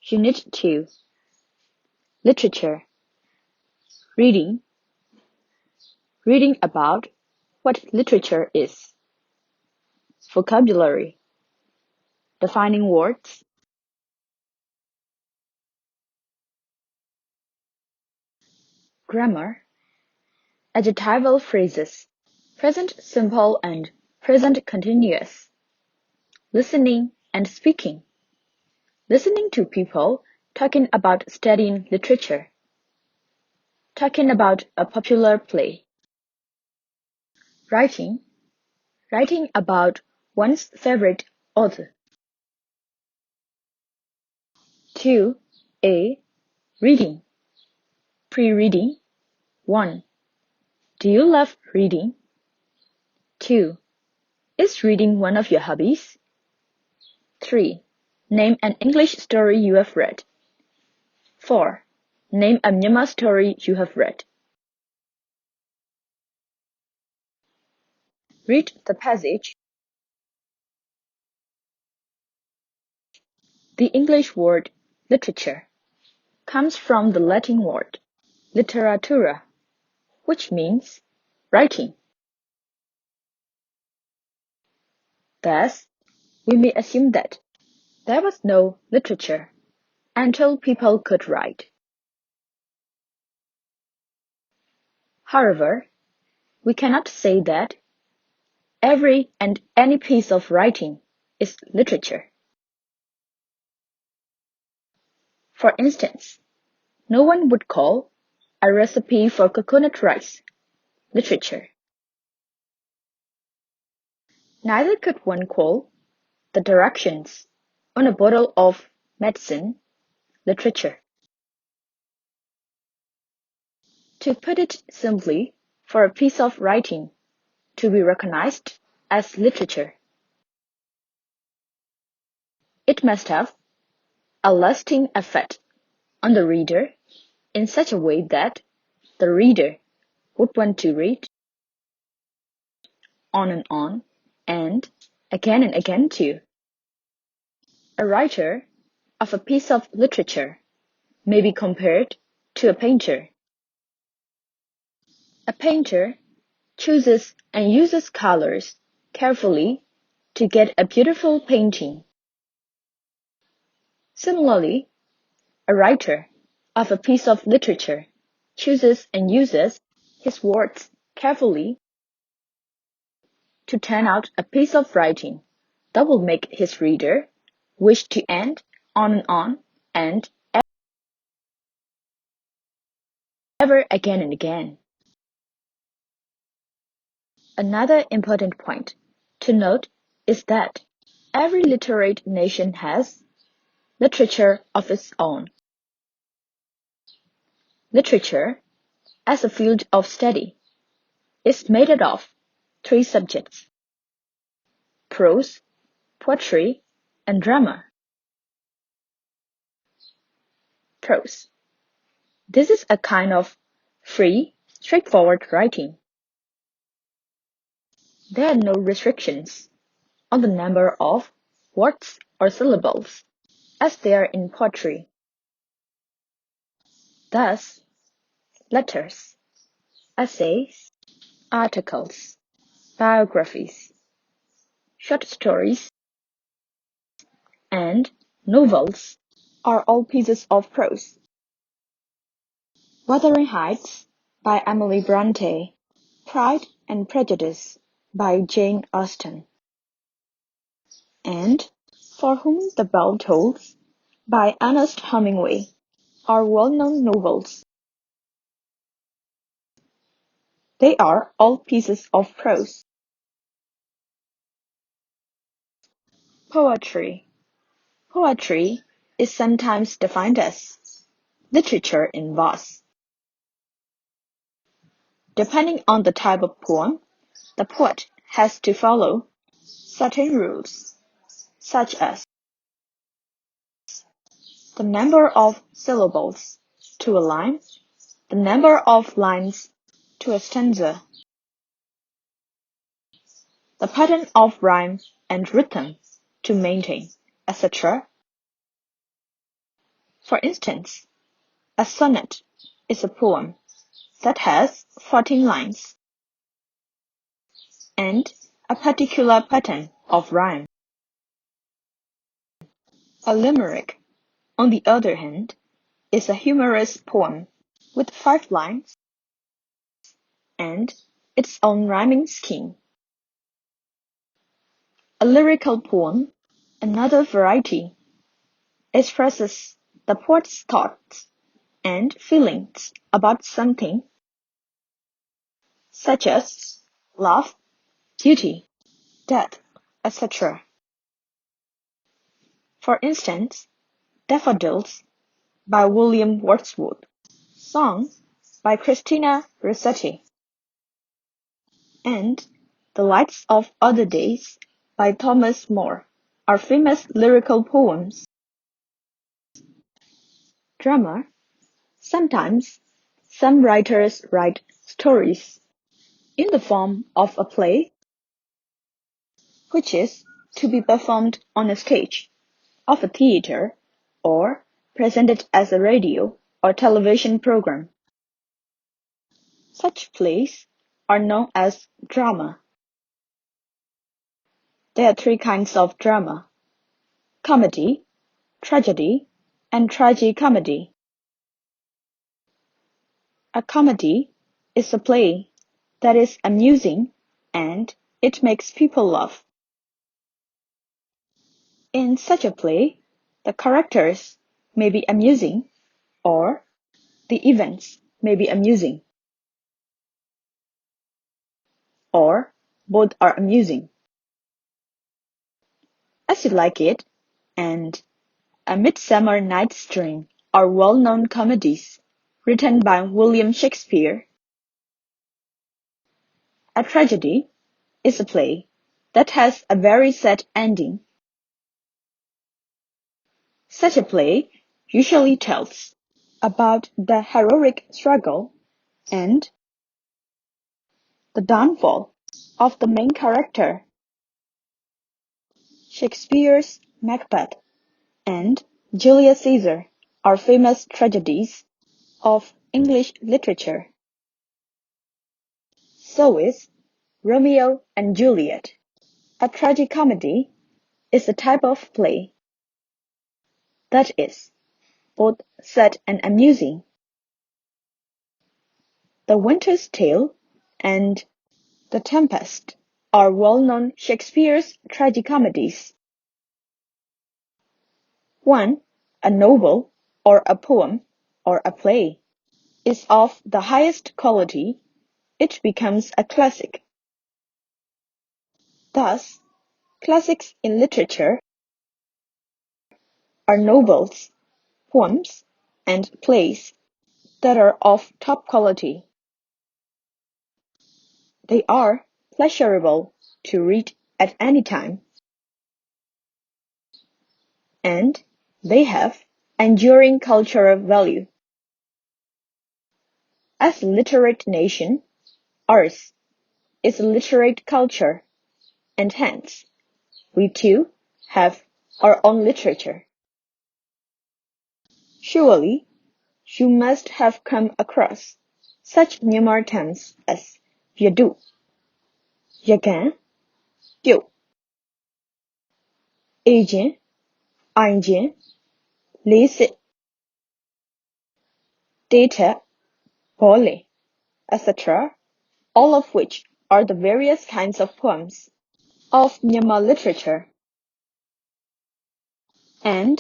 Unit 2. Literature. Reading. Reading about what literature is. Vocabulary. Defining words. Grammar. Adjectival phrases. Present simple and present continuous. Listening and speaking. Listening to people talking about studying literature. Talking about a popular play. Writing. Writing about one's favorite author. 2a. Reading. Pre-reading. 1. Do you love reading? 2. Is reading one of your hobbies? 3. Name an English story you have read. 4. Name a Myanmar story you have read. Read the passage. The English word literature comes from the Latin word literatura, which means writing. Thus, we may assume that there was no literature until people could write. However, we cannot say that every and any piece of writing is literature. For instance, no one would call a recipe for coconut rice literature. Neither could one call the directions on a bottle of medicine literature. To put it simply, for a piece of writing to be recognized as literature, it must have a lasting effect on the reader in such a way that the reader would want to read on and again too. A writer of a piece of literature may be compared to a painter. A painter chooses and uses colors carefully to get a beautiful painting. Similarly, a writer of a piece of literature chooses and uses his words carefully to turn out a piece of writing that will make his reader wish to end on and ever again and again. Another important point to note is that every literate nation has literature of its own. Literature, as a field of study, is made up of 3 subjects: prose, poetry, and drama. Prose. This is a kind of free, straightforward writing. There are no restrictions on the number of words or syllables, as there are in poetry. Thus, letters, essays, articles, biographies, short stories, and novels are all pieces of prose. Wuthering Heights by Emily Bronte, Pride and Prejudice by Jane Austen, and For Whom the Bell Tolls by Ernest Hemingway are well-known novels. They are all pieces of prose. Poetry. Poetry is sometimes defined as literature in verse. Depending on the type of poem, the poet has to follow certain rules, such as the number of syllables to a line, the number of lines to a stanza, the pattern of rhyme and rhythm to maintain, etc. For instance, a sonnet is a poem that has 14 lines and a particular pattern of rhyme. A limerick, on the other hand, is a humorous poem with 5 lines and its own rhyming scheme. A lyrical poem, another variety, expresses the poet's thoughts and feelings about something, such as love, duty, death, etc. For instance, Daffodils by William Wordsworth, Song by Christina Rossetti, and The Lights of Other Days by Thomas Moore are famous lyrical poems. Drama. Sometimes, some writers write stories in the form of a play, which is to be performed on a stage of a theater or presented as a radio or television program. Such plays are known as drama. There are 3 kinds of drama: comedy, tragedy, and tragicomedy. A comedy is a play that is amusing and it makes people laugh. In such a play, the characters may be amusing or the events may be amusing, or both are amusing. As You Like It and A Midsummer Night's Dream are well-known comedies written by William Shakespeare. A tragedy is a play that has a very sad ending. Such a play usually tells about the heroic struggle and the downfall of the main character. Shakespeare's Macbeth and Julius Caesar are famous tragedies of English literature. So is Romeo and Juliet. A tragicomedy is a type of play that is both sad and amusing. The Winter's Tale and The Tempest are well-known Shakespeare's tragicomedies. When a novel or a poem or a play is of the highest quality, it becomes a classic. Thus, classics in literature are novels, poems, and plays that are of top quality. They are pleasurable to read at any time, and they have enduring cultural value. As a literate nation, ours is a literate culture, and hence, we too have our own literature. Surely, you must have come across such numerous terms as viaduct, yagan,ပြုတ်, agent, အိုင်ခြင်း, လေးစစ်, data, ဘောလင်, etc., all of which are the various kinds of poems of Myanmar literature. And,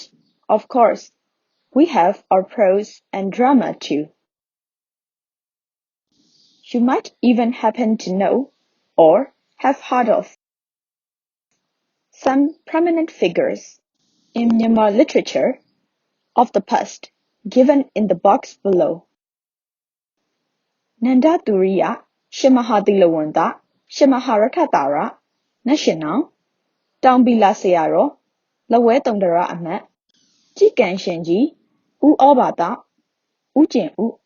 of course, we have our prose and drama too. You might even happen to know or have heard of some prominent figures in Myanmar literature of the past given in the box below. Nanda Turiya, Shemahatilawanta, Shemaharathatara, National, Tambila Sayaro, Lawe Tondara Amat, Chikan Shenji, U Obata, Ujin U,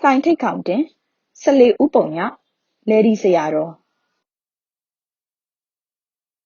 Sain Take Counting, Sale Uponya, Lady Sayaro.